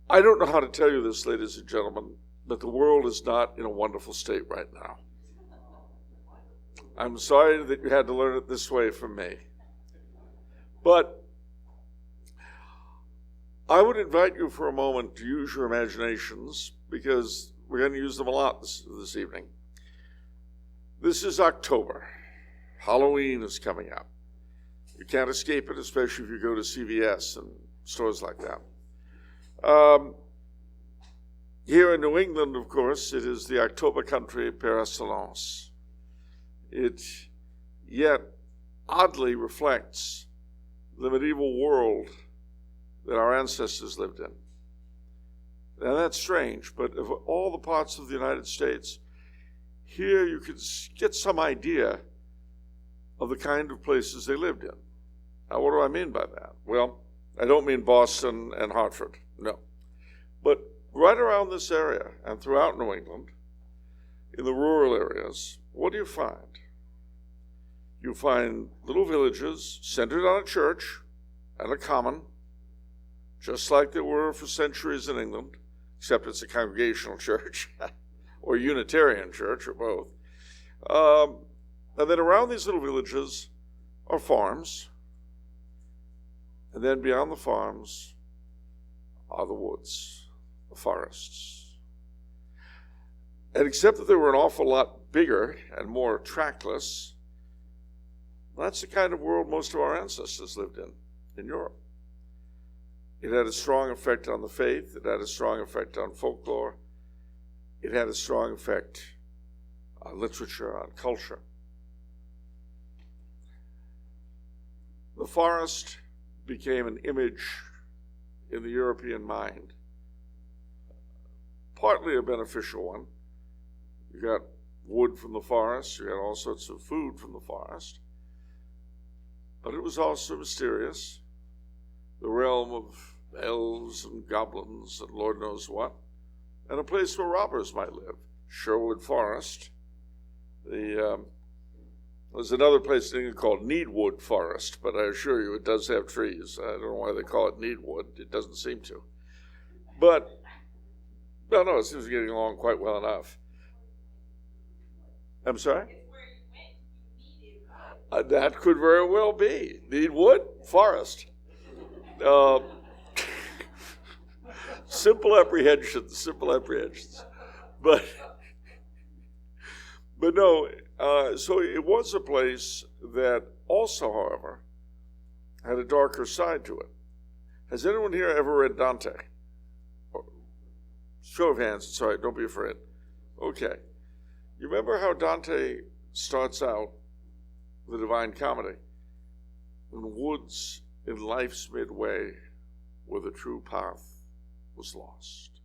I don't know how to tell you this, ladies and gentlemen, but the world is not in a wonderful state right now. I'm sorry that you had to learn it this way from me. But I would invite you for a moment to use your imaginations, because we're going to use them a lot this evening. This is October. Halloween is coming up. You can't escape it, especially if you go to CVS and stores like that. Here in New England, of course, it is the October country par excellence. It yet oddly reflects the medieval world that our ancestors lived in. Now that's strange, but of all the parts of the United States, here you could get some idea of the kind of places they lived in. Now, what do I mean by that? Well, I don't mean Boston and Hartford, no. But right around this area and throughout New England, in the rural areas, what do you find? You find little villages centered on a church and a common, just like they were for centuries in England, except it's a congregational church or Unitarian church or both. And then around these little villages are farms, and then beyond the farms are the woods, the forests. And except that they were an awful lot bigger and more trackless, that's the kind of world most of our ancestors lived in Europe. It had a strong effect on the faith. It had a strong effect on folklore. It had a strong effect on literature, on culture. The forest became an image in the European mind, partly a beneficial one. You got wood from the forest, you got all sorts of food from the forest, but it was also mysterious, the realm of elves and goblins and Lord knows what, and a place where robbers might live. Sherwood Forest. There's another place in England called Needwood Forest, but I assure you it does have trees. I don't know why they call it Needwood. It doesn't seem to. But, well, no, it seems to be getting along quite well enough. I'm sorry? That could very well be. Needwood Forest. Simple apprehensions. But no, so it was a place that also, however, had a darker side to it. Has anyone here ever read Dante? Show of hands, sorry, don't be afraid. Okay. You remember how Dante starts out the Divine Comedy? In woods in life's midway where the true path was lost.